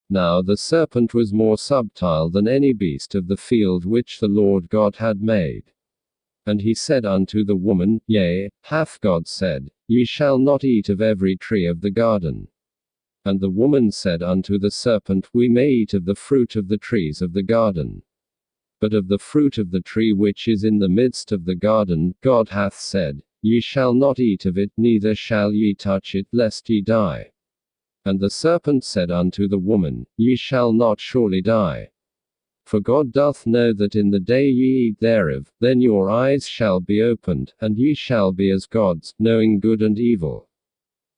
Now the serpent was more subtil than any beast of the field which the Lord God had made. And he said unto the woman, Yea, hath God said, Ye shall not eat of every tree of the garden? And the woman said unto the serpent, We may eat of the fruit of the trees of the garden. But of the fruit of the tree which is in the midst of the garden, God hath said, Ye shall not eat of it, neither shall ye touch it, lest ye die. And the serpent said unto the woman, Ye shall not surely die. For God doth know that in the day ye eat thereof, then your eyes shall be opened, and ye shall be as gods, knowing good and evil.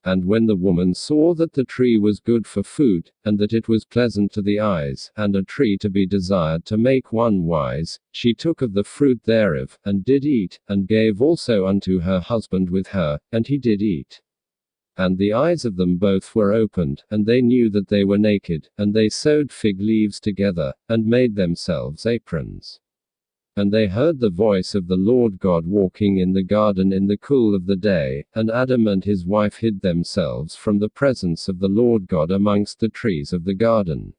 And when the woman saw that the tree was good for food, and that it was pleasant to the eyes, and a tree to be desired to make one wise, she took of the fruit thereof, and did eat, and gave also unto her husband with her, and he did eat. And the eyes of them both were opened, and they knew that they were naked, and they sewed fig leaves together, and made themselves aprons. And they heard the voice of the Lord God walking in the garden in the cool of the day, and Adam and his wife hid themselves from the presence of the Lord God amongst the trees of the garden.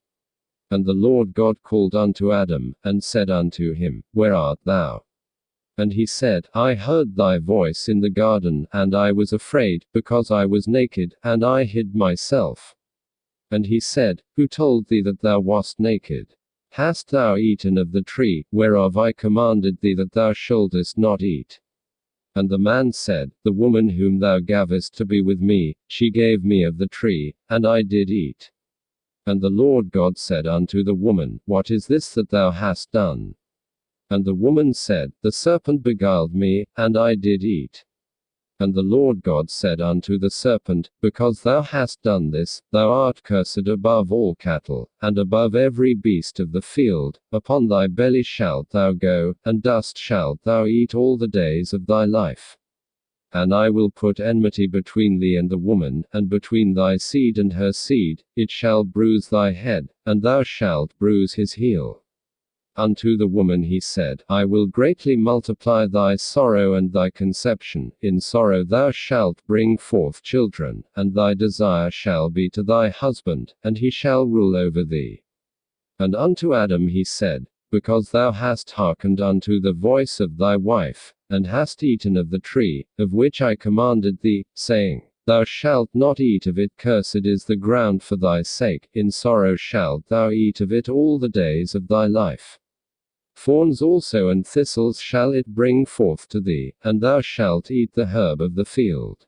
And the Lord God called unto Adam, and said unto him, Where art thou? And he said, I heard thy voice in the garden, and I was afraid, because I was naked, and I hid myself. And he said, Who told thee that thou wast naked? Hast thou eaten of the tree, whereof I commanded thee that thou shouldest not eat? And the man said, The woman whom thou gavest to be with me, she gave me of the tree, and I did eat. And the Lord God said unto the woman, What is this that thou hast done? And the woman said, The serpent beguiled me, and I did eat. And the Lord God said unto the serpent, Because thou hast done this, thou art cursed above all cattle, and above every beast of the field. Upon thy belly shalt thou go, and dust shalt thou eat all the days of thy life. And I will put enmity between thee and the woman, and between thy seed and her seed. It shall bruise thy head, and thou shalt bruise his heel. Unto the woman he said, I will greatly multiply thy sorrow and thy conception. In sorrow thou shalt bring forth children, and thy desire shall be to thy husband, and he shall rule over thee. And unto Adam he said, Because thou hast hearkened unto the voice of thy wife, and hast eaten of the tree, of which I commanded thee, saying, Thou shalt not eat of it, cursed is the ground for thy sake, in sorrow shalt thou eat of it all the days of thy life. Thorns also and thistles shall it bring forth to thee, and thou shalt eat the herb of the field.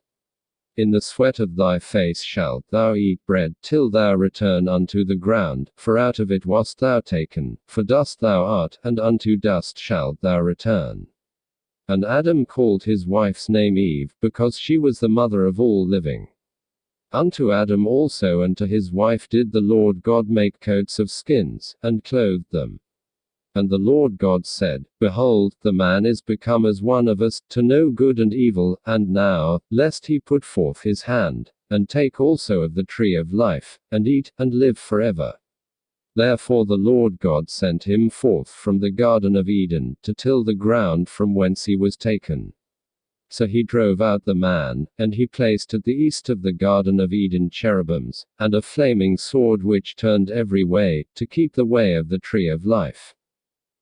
In the sweat of thy face shalt thou eat bread, till thou return unto the ground, for out of it wast thou taken, for dust thou art, and unto dust shalt thou return. And Adam called his wife's name Eve, because she was the mother of all living. Unto Adam also and to his wife did the Lord God make coats of skins, and clothed them. And the Lord God said, Behold, the man is become as one of us, to know good and evil, and now, lest he put forth his hand, and take also of the tree of life, and eat, and live forever. Therefore the Lord God sent him forth from the Garden of Eden, to till the ground from whence he was taken. So he drove out the man, and he placed at the east of the Garden of Eden cherubims, and a flaming sword which turned every way, to keep the way of the tree of life.